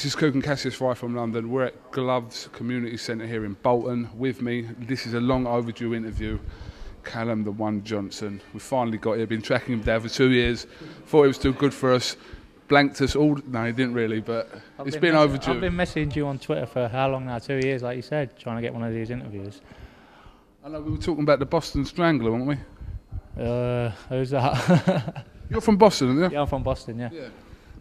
This is KUGAN CASSIUS right from London. We're at Gloves Community Centre here in Bolton. With me, this is a long overdue interview, Callum the One Johnson. We finally got here, been tracking him down for 2 years, thought it was too good for us, blanked us all. No, he didn't really, but it's been overdue. I've been messaging you on Twitter for how long now? 2 years, like you said, trying to get one of these interviews. I know we were talking about the Boston Strangler, weren't we? Who's that? You're from Boston, aren't you? Yeah, I'm from Boston, yeah.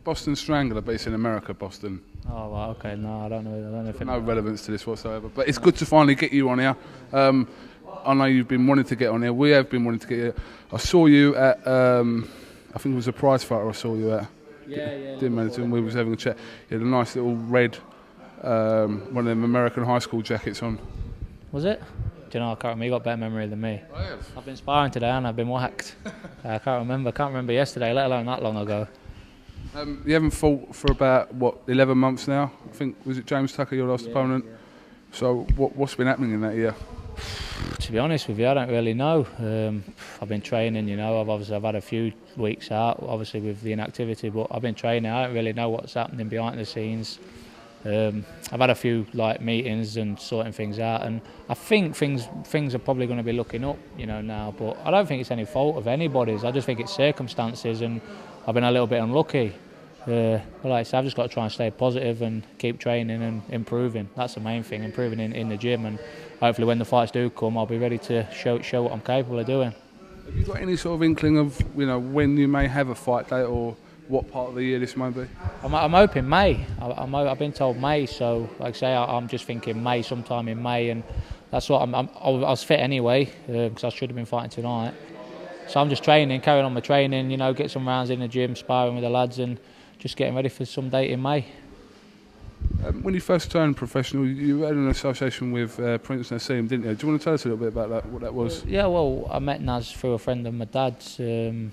Boston Strangler, but it's in America, Boston. Oh, right, okay, no, I don't know if no relevance to this whatsoever, but it's good to finally get you on here. I know you've been wanting to get on here. We have been wanting to get here. I saw you at, I think it was a prize fighter I saw you at. Yeah. Didn't matter, we was having a chat. You had a nice little red, one of them American high school jackets on. Was it? Do you know, I can't remember. You got better memory than me. I have. I've been sparring today and I've been whacked. I can't remember yesterday, let alone that long ago. You haven't fought for about, 11 months now? I think, was it James Tucker, your last opponent? Yeah. So what's been happening in that year? To be honest with you, I don't really know. I've been training, you know, I've had a few weeks out, obviously with the inactivity, but I've been training. I don't really know what's happening behind the scenes. I've had a few meetings and sorting things out, and I think things are probably going to be looking up, you know, now. But I don't think it's any fault of anybody's. I just think it's circumstances, and I've been a little bit unlucky. But like I said, I've just got to try and stay positive and keep training and improving. That's the main thing, improving in the gym, and hopefully when the fights do come, I'll be ready to show what I'm capable of doing. Have you got any sort of inkling of, you know, when you may have a fight date or what part of the year this might be? I'm hoping May. I've been told May, so like I say, I'm just thinking May, sometime in May, and that's what I was fit anyway, because I should have been fighting tonight. So I'm just training, carrying on my training, you know, get some rounds in the gym, sparring with the lads, and just getting ready for some date in May. When you first turned professional, you had an association with Prince Nassim, didn't you? Do you want to tell us a little bit about that, what that was? Yeah, well, I met Naz through a friend of my dad's. And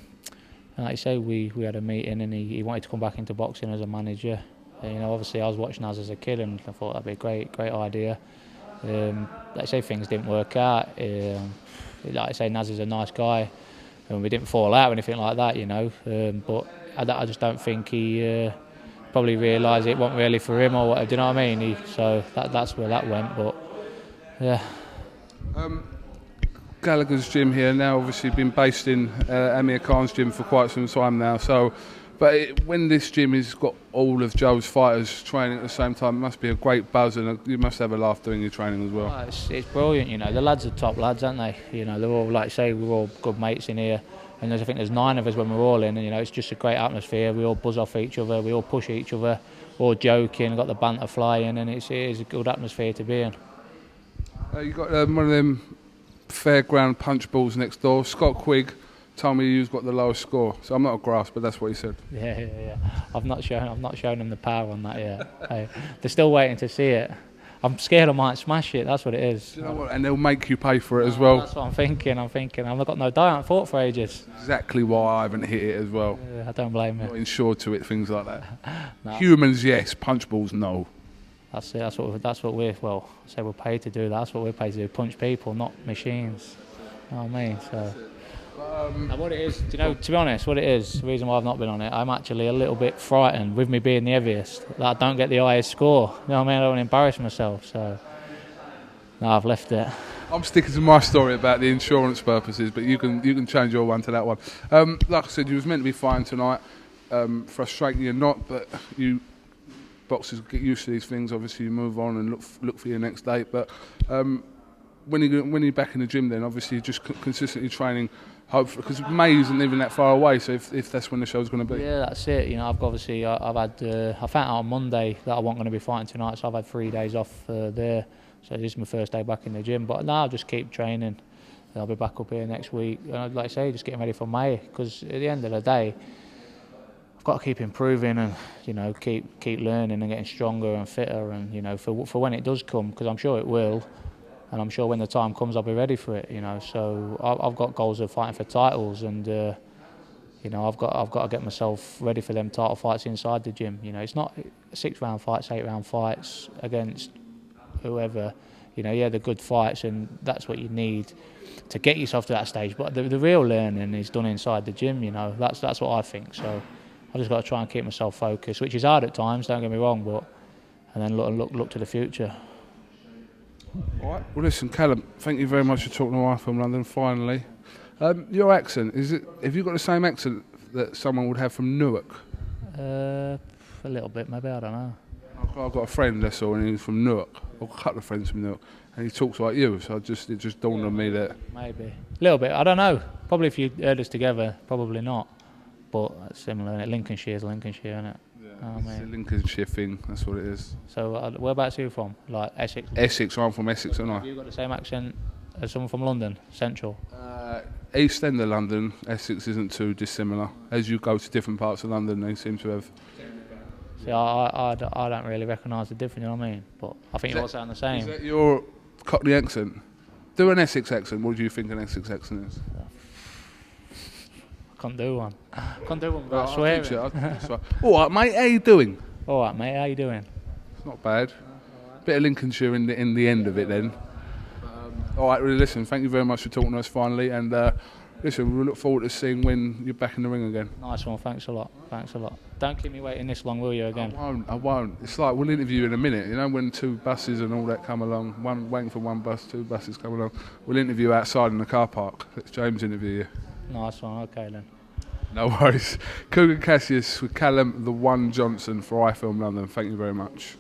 like I say, we had a meeting, and he wanted to come back into boxing as a manager. And, you know, obviously I was watching Naz as a kid, and I thought that'd be a great idea. Like I say, things didn't work out. Like I say, Naz is a nice guy, and we didn't fall out or anything like that, you know. But I just don't think he probably realised it wasn't really for him or whatever. Do you know what I mean? So that's where that went. But yeah. Gallagher's gym here now, obviously been based in Amir Khan's gym for quite some time now. So, when this gym has got all of Joe's fighters training at the same time, it must be a great buzz, and you must have a laugh doing your training as well. Oh, it's brilliant, you know. The lads are top lads, aren't they? You know, they're all, like I say, we're all good mates in here, and I think there's 9 of us when we're all in, and you know, it's just a great atmosphere. We all buzz off each other, we all push each other, we're all joking, got the banter flying, and it is a good atmosphere to be in. You got one of them fairground punch balls next door. Scott Quigg told me you've got the lowest score, so I'm not a grass, but that's what he said. Yeah. I've not shown them the power on that yet. They're still waiting to see it. I'm scared I might smash it. That's what it is. Do you know what? And they'll make you pay for it as well. That's what I'm thinking. I've got no diet. I haven't fought for ages. Exactly why I haven't hit it as well. I don't blame you. Not insured to it, things like that. No. Humans, yes. Punch balls, no. That's it. That's what we're paid to do. That's what we're paid to do. Punch people, not machines. You know what I mean? So. What it is, you know, to be honest, what it is, the reason why I've not been on it, I'm actually a little bit frightened, with me being the heaviest, that I don't get the highest score. You know what I mean? I don't want to embarrass myself, so no, I've left it. I'm sticking to my story about the insurance purposes, but you can change your one to that one. Like I said, you was meant to be fine tonight. Frustrating you're not, but you boxers get used to these things. Obviously, you move on and look for your next date. But when you're back in the gym, then obviously you're just consistently training. Hopefully, because May isn't even that far away, so if that's when the show's going to be. Yeah, that's it. You know, I found out on Monday that I wasn't going to be fighting tonight, so I've had 3 days off there. So this is my first day back in the gym. But now I'll just keep training. I'll be back up here next week. And like I say, just getting ready for May, because at the end of the day, I've got to keep improving and, you know, keep learning and getting stronger and fitter, and, you know, for when it does come, because I'm sure it will. And I'm sure when the time comes, I'll be ready for it, you know. So I've got goals of fighting for titles, and you know, I've got to get myself ready for them title fights inside the gym. You know, it's not 6-round fights, 8-round fights against whoever. You know, yeah, they're good fights, and that's what you need to get yourself to that stage. But the real learning is done inside the gym. You know, that's what I think. So I just got to try and keep myself focused, which is hard at times. Don't get me wrong, but and then look to the future. All right. Well, listen, Callum, thank you very much for talking to iFILM London. Finally, your accent, have you got the same accent that someone would have from Newark? A little bit, maybe. I don't know. I've got a friend that's all, and he's from Newark. I've got a couple of friends from Newark, and he talks like you. So it just dawned on me that maybe a little bit. I don't know. Probably if you heard us together, probably not. But it's similar. Innit? Lincolnshire's Lincolnshire, isn't it? yeah, it's a Lincolnshire thing. That's what it is. So whereabouts are you from? Like Essex? Essex. I'm from Essex, aren't I? Have you got the same accent as someone from London, Central? East End of London, Essex isn't too dissimilar. As you go to different parts of London, they seem to have. See, I don't really recognise the difference, you know what I mean? But I think you all sound the same. Is that your Cockney accent? Do an Essex accent. What do you think an Essex accent is? Can't do one. Can't do one without swearing. All right, mate. How you doing? All right, mate. How you doing? It's not bad. Bit of Lincolnshire in the end of it then. All right, really. Listen, thank you very much for talking to us finally, and listen, we look forward to seeing when you're back in the ring again. Nice one. Thanks a lot. Thanks a lot. Don't keep me waiting this long, will you? Again? I won't. It's like we'll interview you in a minute. You know, when 2 buses and all that come along, one waiting for 1 bus, 2 buses come along. We'll interview outside in the car park. Let James interview you. Nice one. Okay then. No worries. KUGAN CASSIUS with Callum the One Johnson for iFILM London. Thank you very much.